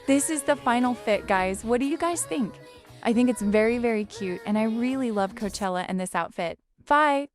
This is the final fit, guys. What do you guys think? I think it's very, very cute, and I really love Coachella and this outfit. Bye!